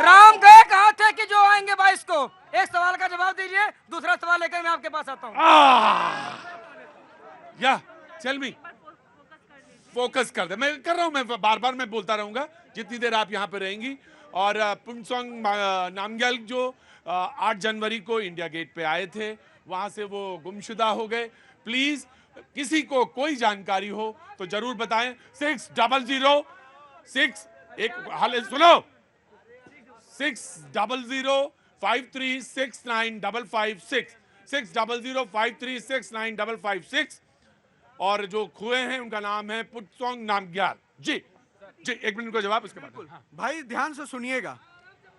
राम गए कहाँ थे कि जो आएंगे 22 को? एक सवाल का जवाब दीजिए, दूसरा सवाल लेकर मैं आपके पास आता हूँ। या चल मी फोकस कर दे। मैं कर रहा हूँ, मैं बार बार मैं बोलता रहूंगा जितनी देर आप यहाँ पे रहेंगी। और पुंसोंग नामग्याल जो 8 जनवरी को इंडिया गेट पे आए थे, वहां से वो गुमशुदा हो गए। प्लीज किसी को कोई जानकारी हो तो जरूर बताएं। 600 एक हाल सुनो 600536955 600536955 और जो खुए हैं उनका नाम है पुत्सोंग नामग्याल। जी जी, एक मिनट का जवाब उसके बाद। हाँ। भाई ध्यान से सुनिएगा।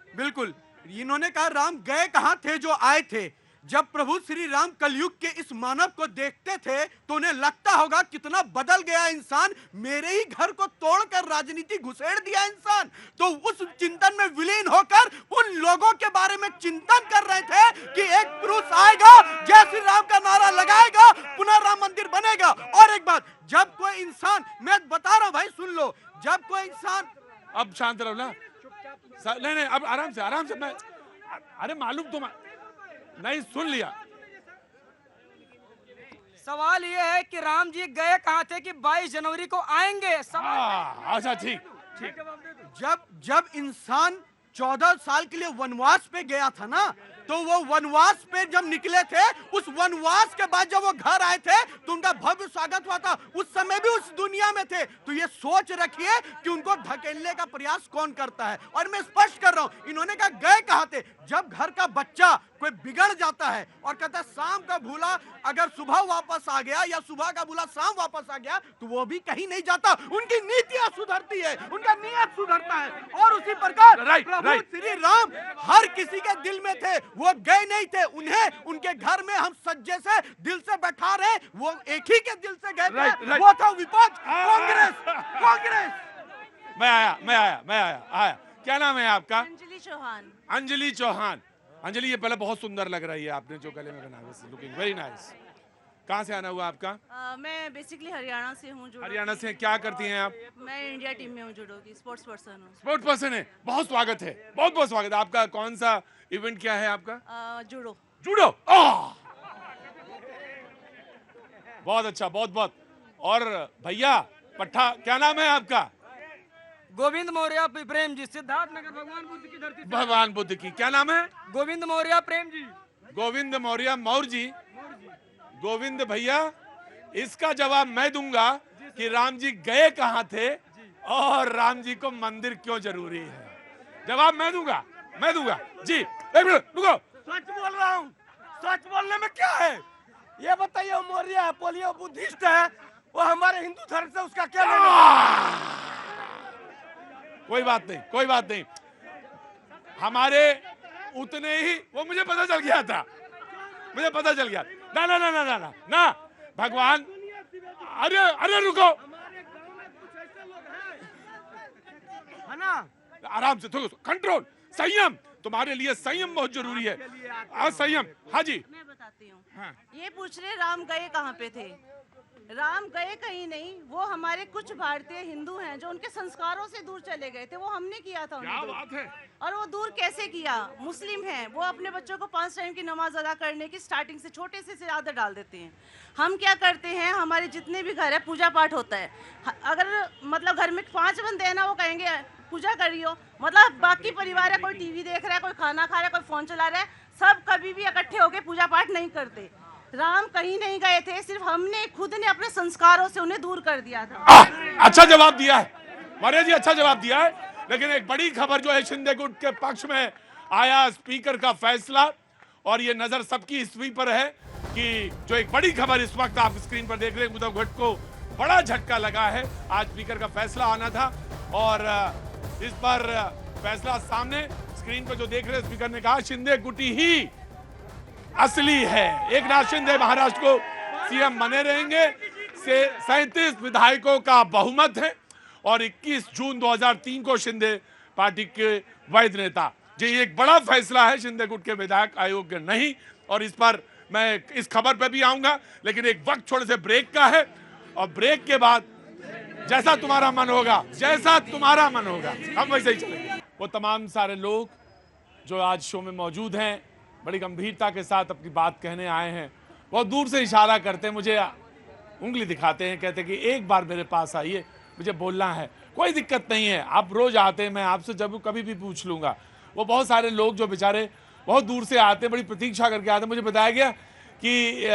बिल्कुल, इन्होंने कहा राम गए कहां थे जो आए थे। जब प्रभु श्री राम कलयुग के इस मानव को देखते थे तो उन्हें लगता होगा कितना बदल गया इंसान, मेरे ही घर को तोड़कर राजनीति घुसेड़ दिया इंसान। तो उस चिंतन में विलीन होकर उन लोगों के बारे में चिंतन कर रहे थे कि एक पुरुष आएगा, जय श्री राम का नारा लगाएगा, पुनः राम मंदिर बनेगा। और एक बात, जब कोई इंसान, मैं बता रहा हूं भाई सुन लो, जब कोई इंसान, अब शांत रहो ना। नहीं अब आराम से मैं, अरे मालूम तो नहीं, सुन लिया। सवाल ये है कि राम जी गए कहाँ थे कि 22 जनवरी को आएंगे? अच्छा ठीक। जब इंसान 14 साल के लिए वनवास पे गया था ना, तो वो वनवास पे जब निकले थे, उस वनवास के बाद जब वो घर आए थे तो उनका भव्य स्वागत हुआ था। उस समय भी उस दुनिया में थे। तो ये सोच रखिए कि उनको धकेलने का प्रयास कौन करता है। और मैं स्पष्ट कर रहा हूं, इन्होंने कहा गए कहां थे। जब घर का बच्चा कोई बिगड़ जाता है और कहता है शाम का भूला अगर सुबह वापस आ गया, या सुबह का भूला शाम वापस आ गया, तो वो भी कहीं नहीं जाता। उनकी नीतियां सुधरती है, उनका नियत सुधरता है। और उसी प्रकार प्रभु श्री राम हर किसी के दिल में थे, वो गए नहीं थे। उन्हें उनके घर में हम सज्जे से दिल से बैठा रहे, वो एक ही के दिल से गए थे। वो था विपक्ष, कांग्रेस। मैं आया। क्या नाम है आपका? अंजलि चौहान। अंजलि चौहान। अंजलि, ये पहले बहुत सुंदर लग रही है आपने जो गले में बनाया, लुकिंग वेरी नाइस। कहाँ से आना हुआ आपका? मैं बेसिकली हरियाणा से हूँ। हरियाणा से। क्या करती हैं आप? मैं इंडिया टीम में हूँ जुडो की, स्पोर्ट्स पर्सन हूँ। स्पोर्ट्स पर्सन है, बहुत स्वागत है, बहुत बहुत स्वागत है आपका। कौन सा इवेंट क्या है आपका? जुडो। जुडो, बहुत अच्छा, बहुत बहुत। और भैया पट्टा, क्या नाम है आपका? गोविंद मौर्य प्रेम जी, सिद्धार्थ नगर, भगवान बुद्ध की धरती। भगवान बुद्ध की, क्या नाम है? गोविंद मौर्य प्रेम जी। गोविंद मौर्य मौर्य जी। गोविंद भैया, इसका जवाब मैं दूंगा कि राम जी गए कहां थे और राम जी को मंदिर क्यों जरूरी है। जवाब मैं दूंगा जी। एक मिनट रुको। सच बोल रहा हूँ, सच बोलने में क्या है? ये बताइए, वो मौर्य है, पोलियो बुद्धिस्ट है, वो हमारे हिंदू धर्म से उसका क्या लेना? कोई बात नहीं, कोई बात नहीं। हमारे उतने ही, वो मुझे पता चल गया था, मुझे पता चल गया। ना ना ना ना ना ना ना भगवान, अरे अरे रुको, है ना? आराम से, थोड़ा कंट्रोल, संयम। तुम्हारे लिए संयम बहुत जरूरी है। संयम। हाँ जी, मैं बताती हूँ। हाँ। ये पूछ रहे राम गए कहाँ पे थे? राम गए कहीं नहीं, वो हमारे कुछ भारतीय हिंदू हैं जो उनके संस्कारों से दूर चले गए थे, वो हमने किया था उन्हें। क्या बात है। और वो दूर कैसे किया? मुस्लिम हैं, वो अपने बच्चों को 5 टाइम की नमाज अदा करने की स्टार्टिंग से छोटे से आदत डाल देते हैं। हम क्या करते हैं, हमारे जितने भी घर है पूजा पाठ होता है। अगर मतलब घर में 5 बंदे हैं ना, वो कहेंगे पूजा करियो, मतलब बाकी परिवार है, कोई टीवी देख रहा है, कोई खाना खा रहा है, कोई फोन चला रहा है, सब कभी भी इकट्ठे होकर पूजा पाठ नहीं करते। राम कहीं नहीं गए थे, सिर्फ हमने खुद ने अपने संस्कारों से उन्हें दूर कर दिया था। अच्छा जवाब दिया है मौर्य जी, अच्छा जवाब दिया है। लेकिन एक बड़ी खबर जो है शिंदे गुट के पक्ष में आया, स्पीकर का फैसला, और ये नजर सबकी इसी पर है कि जो एक बड़ी खबर इस वक्त आप स्क्रीन पर देख रहे हैं, उद्धव गुट को बड़ा झटका लगा है। आज स्पीकर का फैसला आना था और इस पर फैसला सामने स्क्रीन पर जो देख रहे हैं, स्पीकर ने कहा शिंदे गुटी ही असली है। एक नाथ शिंदे महाराष्ट्र को सीएम बने रहेंगे। 37 विधायकों का बहुमत है और 21 जून 2003 को शिंदे पार्टी के वैध नेता। ये एक बड़ा फैसला है शिंदे गुट के विधायक अयोग्य नहीं, और इस पर मैं इस खबर पे भी आऊंगा। लेकिन एक वक्त थोड़े से ब्रेक का है, और ब्रेक के बाद जैसा तुम्हारा मन होगा, जैसा तुम्हारा मन होगा, हम वैसे ही चलेंगे। वो तमाम सारे लोग जो आज शो में मौजूद हैं, बड़ी गंभीरता के साथ अपनी बात कहने आए हैं। बहुत दूर से इशारा करते हैं, मुझे उंगली दिखाते हैं, कहते हैं कि एक बार मेरे पास आइए, मुझे बोलना है। कोई दिक्कत नहीं है, आप रोज आते हैं, मैं आपसे जब कभी भी पूछ लूंगा। वो बहुत सारे लोग जो बेचारे बहुत दूर से आते हैं, बड़ी प्रतीक्षा करके आते हैं। मुझे बताया गया कि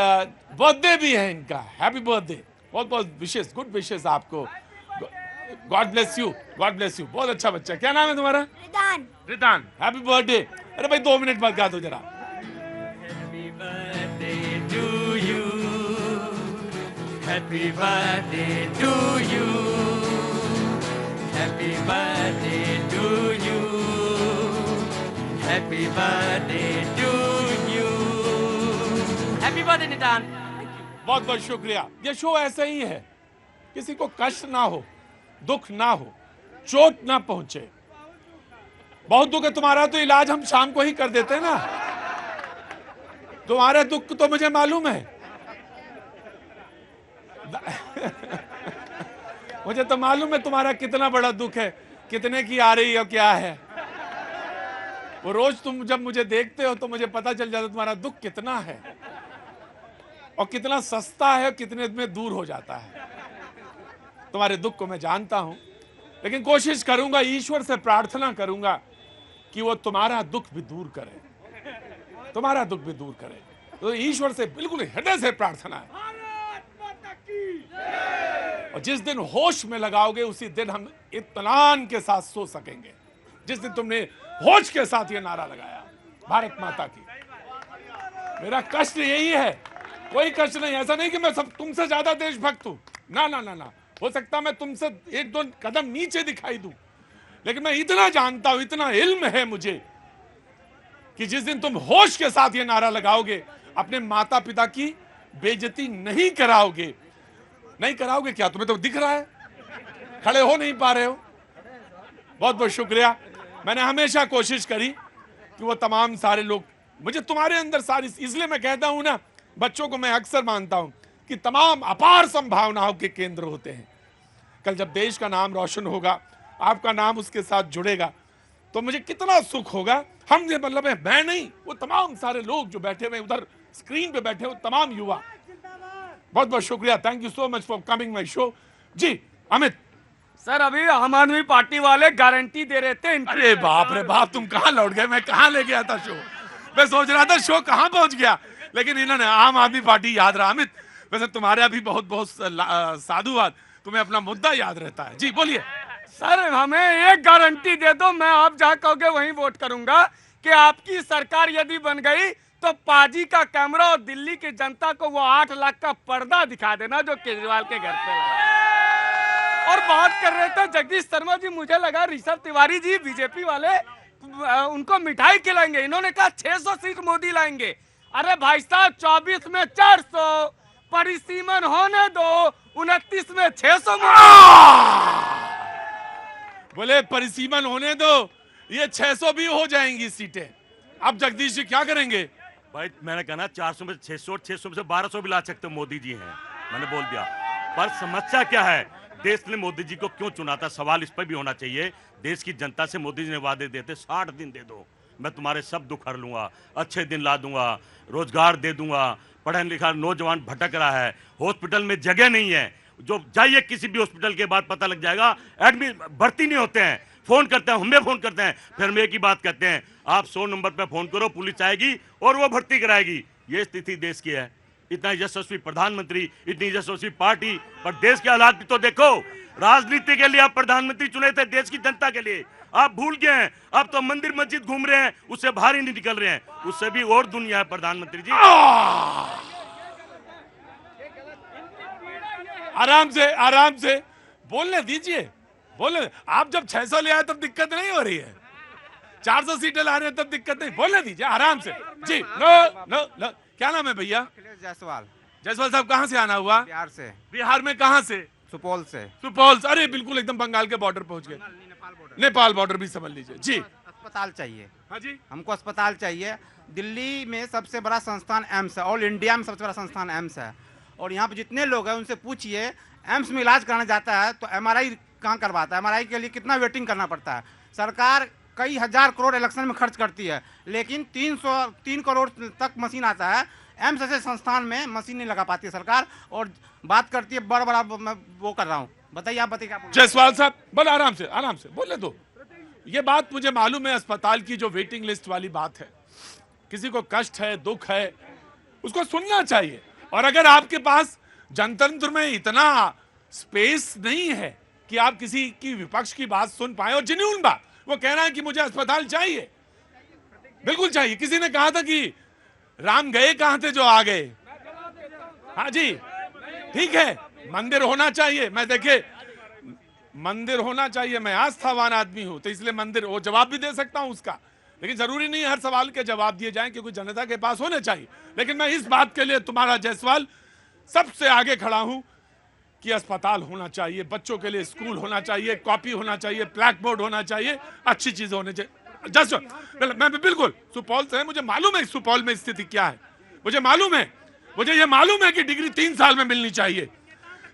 बर्थडे भी है इनका, हैप्पी बर्थडे, बहुत बहुत विशेष, गुड विशेष आपको। God bless you, God bless you. बहुत अच्छा बच्चा, क्या नाम है तुम्हारा? रिदान। रिदान, हैप्पी बर्थडे। अरे भाई 2 मिनट बाद गा दो जरा। Happy birthday to you. Happy birthday to you. Happy birthday to you. Happy birthday निदान। बहुत बहुत शुक्रिया। ये शो ऐसा ही है, किसी को कष्ट ना हो, दुख ना हो, चोट ना पहुंचे। बहुत दुख है तुम्हारा, तो इलाज हम शाम को ही कर देते हैं ना। तुम्हारा दुख तो मुझे मालूम है। मुझे तो मालूम है तुम्हारा कितना बड़ा दुख है, कितने की आ रही है, क्या है। वो रोज तुम जब मुझे देखते हो तो मुझे पता चल जाता तुम्हारा दुख कितना है और कितना सस्ता है, कितने में दूर हो जाता है। तुम्हारे दुख को मैं जानता हूं, लेकिन कोशिश करूंगा, ईश्वर से प्रार्थना करूंगा कि वो तुम्हारा दुख भी दूर करे, तुम्हारा दुख भी दूर करे। तो ईश्वर से बिल्कुल हृदय से प्रार्थना है। और जिस दिन होश में लगाओगे, उसी दिन हम इत्मीनान के साथ सो सकेंगे। जिस दिन तुमने होश के साथ ये नारा लगाया, भारत माता की। मेरा कष्ट यही है, कोई कष्ट नहीं। ऐसा नहीं कि मैं सब तुमसे ज्यादा देशभक्त हूं, ना ना ना ना। हो सकता मैं तुमसे 1-2 कदम नीचे दिखाई दूं, लेकिन मैं इतना जानता हूं, इतना इल्म है मुझे कि जिस दिन तुम होश के साथ ये नारा लगाओगे, अपने माता पिता की बेइज्जती नहीं कराओगे। नहीं कराओगे क्या? तुम्हें तो दिख रहा है, खड़े हो नहीं पा रहे हो। बहुत बहुत शुक्रिया। मैंने हमेशा कोशिश करी कि वो तमाम सारे लोग मुझे तुम्हारे अंदर सारी, इसलिए मैं कहता हूं ना, बच्चों को मैं अक्सर मानता हूं कि तमाम अपार संभावनाओं के केंद्र होते हैं। कल जब देश का नाम रोशन होगा, आपका नाम उसके साथ जुड़ेगा, तो मुझे कितना सुख होगा। हम ये मतलब है, मैं नहीं, वो तमाम सारे लोग जो बैठे हुए उधर स्क्रीन पे बैठे हुए तमाम युवा। बहुत बहुत शुक्रिया, thank you so much for coming my show. जी अमित सर, अभी आम आदमी पार्टी वाले गारंटी दे रहे थे। अरे बाप रे बाप, तुम कहां लौट गए? मैं कहां ले गया था शो? मैं सोच रहा था शो कहां पहुंच गया, लेकिन इन्होंने आम आदमी पार्टी याद रहा। अमित, वैसे तुम्हारे भी बहुत बहुत साधुवाद, तुम्हें अपना मुद्दा याद रहता है। जी बोलिए। सर, हमें एक गारंटी दे दो, मैं आप जहाँ कहोगे वहीं वोट करूंगा कि आपकी सरकार यदि बन गई तो पाजी का कैमरा और दिल्ली की जनता को वो 8 लाख का पर्दा दिखा देना जो केजरीवाल के घर पे लगा। और बात कर रहे थे जगदीश शर्मा जी, मुझे लगा ऋषभ तिवारी जी बीजेपी वाले उनको मिठाई खिलाएंगे। इन्होंने कहा 600 सीट मोदी लाएंगे। अरे भाई साहब, 24 में 400 परिसीमन होने दो, 29 में 600 बोले परिसीमन होने दो, ये 600 भी हो जाएंगी सीटें। अब जगदीश जी क्या करेंगे? भाई मैंने कहा ना 400 में 600 और 600 में से 1200 भी ला सकते हो, मोदी जी हैं, मैंने बोल दिया। पर समस्या क्या है, देश ने मोदी जी को क्यों चुना था, सवाल इस पर भी होना चाहिए। देश की जनता से मोदी जी ने वादे देते 60 दिन दे दो, मैं तुम्हारे सब दुख हर लूंगा, अच्छे दिन ला दूंगा, रोजगार दे दूंगा, पढ़ा लिखा नौजवान भटक रहा है, हॉस्पिटल में जगह नहीं है, जो जाइए किसी भी हॉस्पिटल के बाद पता लग जाएगा, एडमिट भर्ती नहीं होते हैं, फोन करते हैं, हमें फोन करते हैं, फिर हम एक ही बात कहते हैं, आप 100 नंबर पे फोन करो, पुलिस आएगी और वो भर्ती कराएगी। ये स्थिति देश की है। इतना यशस्वी प्रधानमंत्री, इतनी यशस्वी पार्टी, पर देश के हालात भी तो देखो। राजनीति के लिए आप प्रधानमंत्री चुने थे, देश की जनता के लिए आप भूल गए हैं। अब तो मंदिर मस्जिद घूम रहे हैं, उससे बाहर ही नहीं निकल रहे हैं, उससे भी और दुनिया है प्रधानमंत्री जी। आराम से बोलने दीजिए, बोलने। आप जब 600 ले आए तब दिक्कत नहीं हो रही है, 400 सीटें ला रहे हैं तब दिक्कत नहीं, बोलने दीजिए आराम से। जी नो, क्या नाम है भैया? जायसवाल साहब, कहाँ से आना हुआ? बिहार से। बिहार में कहाँ से? सुपौल से। सुपौल से, अरे बिल्कुल एकदम बंगाल के बॉर्डर पहुंच गए, नेपाल बॉर्डर भी समझ लीजिए। जी अस्पताल चाहिए। हाँ जी, हमको अस्पताल चाहिए। दिल्ली में सबसे बड़ा संस्थान एम्स है, ऑल इंडिया में सबसे बड़ा संस्थान एम्स है, और यहाँ पे जितने लोग हैं उनसे पूछिए, एम्स में इलाज कराने जाता है तो MRI कहाँ करवाता है, MRI के लिए कितना वेटिंग करना पड़ता है। सरकार कई हजार करोड़ इलेक्शन में खर्च करती है, लेकिन 3 करोड़ तक मशीन आता है, एम्स ऐसे संस्थान में मशीन नहीं लगा पाती है सरकार, और बात करती है बड़ा मैं वो कर रहा हूँ। बताइए, आप बताइए क्या? जायसवाल साहब बोल, आराम से बोलने दो। ये बात मुझे मालूम है, अस्पताल की जो वेटिंग लिस्ट वाली बात है, किसी को कष्ट है, दुख है, उसको सुनना चाहिए। और अगर आपके पास जनतंत्र में इतना स्पेस नहीं है कि आप किसी की विपक्ष की बात सुन पाए, और जेन्युइन बात, वो कह रहा है कि मुझे अस्पताल चाहिए, बिल्कुल चाहिए। किसी ने कहा था कि राम गए कहां थे जो आ गए। हाँ जी, ठीक है, मंदिर होना चाहिए। मैं देखे, मंदिर होना चाहिए, मैं आस्थावान आदमी हूं, तो इसलिए मंदिर, वो जवाब भी दे सकता हूं उसका, लेकिन जरूरी नहीं हर सवाल के जवाब दिए जाएं, क्योंकि जनता के पास होने चाहिए। लेकिन मैं इस बात के लिए तुम्हारा जायसवाल सबसे आगे खड़ा हूं कि अस्पताल होना चाहिए, बच्चों के लिए स्कूल होना चाहिए, कॉपी होना चाहिए, ब्लैक बोर्ड होना चाहिए, अच्छी चीजें होनी चाहिए। मैं बिल्कुल सुपौल से है, मुझे मालूम है सुपौल में स्थिति क्या है, मुझे मालूम है, मुझे ये मालूम है कि डिग्री 3 साल में मिलनी चाहिए।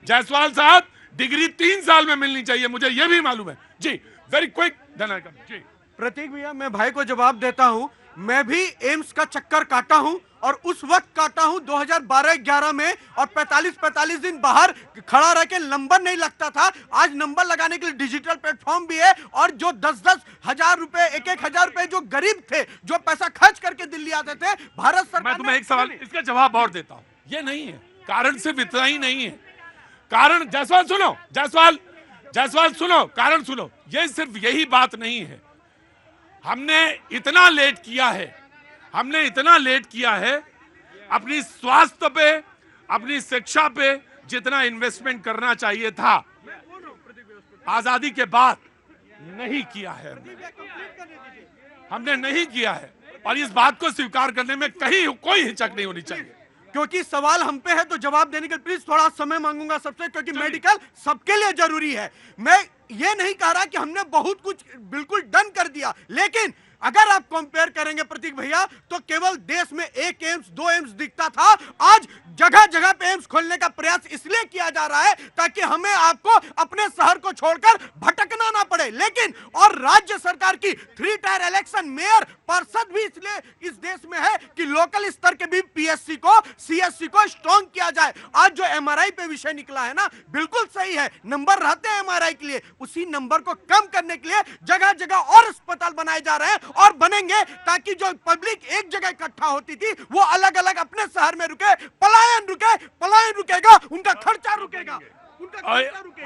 जायसवाल साहब, डिग्री 3 साल में मिलनी चाहिए, मुझे ये भी मालूम है। जी वेरी क्विक जी। प्रतीक भैया, मैं भाई को जवाब देता हूं, मैं भी एम्स का चक्कर काटा हूं, और उस वक्त काटा हूं 2012-11 में, और 45 दिन बाहर खड़ा रह के नंबर नहीं लगता था। आज नंबर लगाने के लिए डिजिटल प्लेटफॉर्म भी है, और जो 10-10 हजार रुपए, 1-1 हजार रुपए जो गरीब थे, जो पैसा खर्च करके दिल्ली आते थे, भारत सरकार। मैं तुम्हें एक सवाल, इसका जवाब और देता हूं। ये नहीं है कारण, सिर्फ इतना ही नहीं है कारण। जायसवाल सुनो, जायसवाल सुनो, कारण सुनो, ये सिर्फ यही बात नहीं है। हमने इतना लेट किया है अपनी स्वास्थ्य पे, अपनी शिक्षा पे जितना इन्वेस्टमेंट करना चाहिए था, आजादी के बाद नहीं किया है, हमने नहीं किया है, और इस बात को स्वीकार करने में कहीं कोई हिचक नहीं होनी चाहिए। क्योंकि सवाल हम पे है तो जवाब देने के लिए प्लीज थोड़ा समय मांगूंगा सबसे, क्योंकि मेडिकल सबके लिए जरूरी है। मैं ये नहीं कह रहा कि हमने बहुत कुछ बिल्कुल डन कर दिया, लेकिन अगर आप कंपेयर करेंगे प्रतीक भैया, तो केवल देश में एक एम्स, 2 एम्स दिखता था, आज जगह जगह पे एम्स खोलने का प्रयास इसलिए किया जा रहा है ताकि हमें आपको अपने शहर को छोड़कर भटकना ना पड़े। लेकिन और राज्य सरकार की 3 टायर इलेक्शन, मेयर, पार्षद भी इसलिए इस देश में है कि लोकल स्तर के भी पीएससी को, सीएससी को स्ट्रॉन्ग किया जाए। आज जो एमआरआई पे विषय निकला है ना, बिल्कुल सही है, नंबर रहते हैं एमआरआई के लिए, उसी नंबर को कम करने के लिए जगह जगह और अस्पताल बनाए जा रहे हैं और बनेंगे, ताकि जो पब्लिक एक जगह इकट्ठा होती थी वो अलग अलग अपने शहर में रुके, पलायन रुकेगा, उनका खर्चा रुकेगा,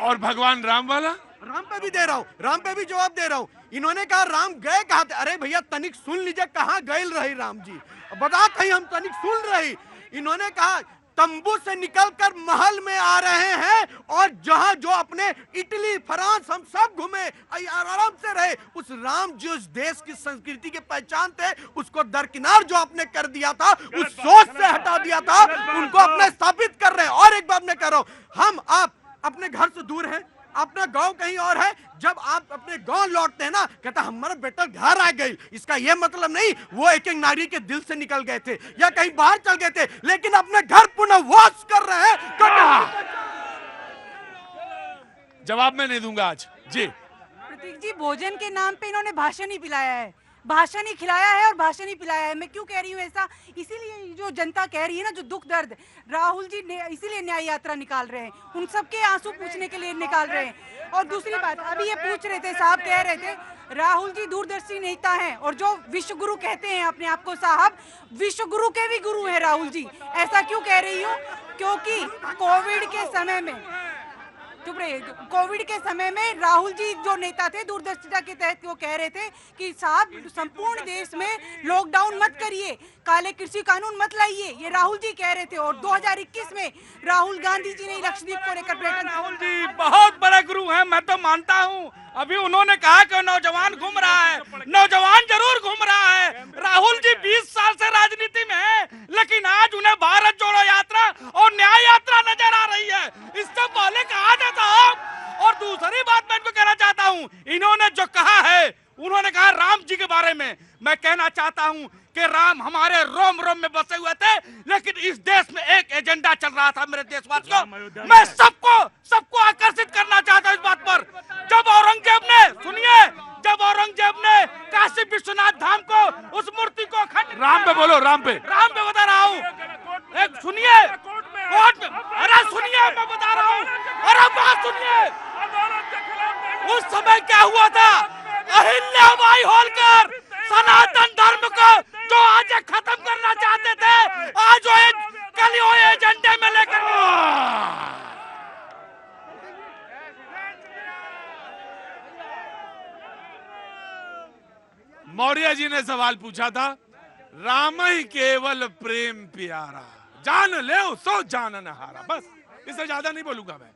और भगवान राम वाला, राम पे भी दे रहा हूं, राम पे भी जवाब दे रहा हूं। इन्होंने कहा राम गए कहां थे? अरे भैया तनिक सुन लीजिए, कहां गए रही राम जी, बता कहीं हम तनिक सुन रही। इन्होंने कहा तंबू से निकलकर महल में आ रहे हैं, और जहां जो अपने इटली, फ्रांस हम सब घूमे, आराम से रहे। उस राम जी उस देश की संस्कृति के पहचान थे, उसको दरकिनार जो आपने कर दिया था, उस सोच से हटा दिया था, उनको अपने स्थापित कर रहे हैं। और एक बात मैं कह रहा हूं, हम आप अपने घर से दूर हैं, अपना गांव कहीं और है, जब आप अपने गांव लौटते हैं ना, कहता हमारा बेटा घर आ गई, इसका यह मतलब नहीं वो एक एक नारी के दिल से निकल गए थे या कहीं बाहर चल गए थे, लेकिन अपने घर पुनर्वास कर रहे हैं। जवाब मैं नहीं दूंगा आज जी। प्रतीक जी, भोजन के नाम पे इन्होंने भाषण ही पिलाया है, भाषण ही खिलाया है और भाषण ही पिलाया है। मैं क्यों कह रही हूँ ऐसा? इसीलिए जो जनता कह रही है ना, जो दुख दर्द, राहुल जी इसीलिए न्याय यात्रा निकाल रहे हैं, उन सबके आंसू पूछने के लिए निकाल रहे हैं। और दूसरी बात, अभी ये पूछ रहे थे, साहब कह रहे थे राहुल जी दूरदर्शी नेता हैं, और जो विश्व गुरु कहते हैं अपने आप को, साहब विश्व गुरु के भी गुरु हैं राहुल जी। ऐसा क्यों कह रही हूँ? क्योंकि कोविड के समय में, चुप रहिए, कोविड के समय में राहुल जी जो नेता थे, दूरदर्शिता के तहत वो कह रहे थे कि साहब संपूर्ण देश में लॉकडाउन मत करिए, काले कृषि कानून मत लाइए, ये राहुल जी कह रहे थे। और 2021 में राहुल गांधी जी ने लक्षद्वीप को लेकर राहुल जी बहुत बड़े गुरु हैं, मैं तो मानता हूँ। अभी उन्होंने कहा कि नौजवान घूम रहा है, नौजवान जरूर घूम रहा है। राहुल जी 20 साल से राजनीति में हैं, लेकिन आज उन्हें भारत जोड़ो यात्रा और न्याय यात्रा नजर आ रही है, इससे पहले कहा जाता है। और दूसरी बात मैं इनको कहना चाहता हूँ, इन्होंने जो कहा है, उन्होंने कहा राम जी के बारे में, मैं कहना चाहता हूँ कि राम हमारे रोम रोम में बसे हुए थे, लेकिन इस देश में एक एजेंडा चल रहा था मेरे देशवासियों। मैं सबको आकर्षित करना चाहता हूँ इस बात पर। जब औरंगजेब ने, सुनिए, जब औरंगजेब ने काशी विश्वनाथ धाम को, उस मूर्ति को खंड, राम पे बोलो, राम पे बता रहा हूँ, एक सुनिए, कोर्ट में, अरे सुनिए मैं बता रहा हूँ, अरे बात सुनिए। उस समय क्या हुआ था? अहिल्याबाई होलकर सनातन धर्म को जो आज खत्म करना चाहते थे, आज वो कल वो एजेंडे में लेकर, मौर्य जी ने सवाल पूछा था, राम ही केवल प्रेम प्यारा, जान ले सो जानन हारा। बस इससे ज्यादा नहीं बोलूंगा मैं।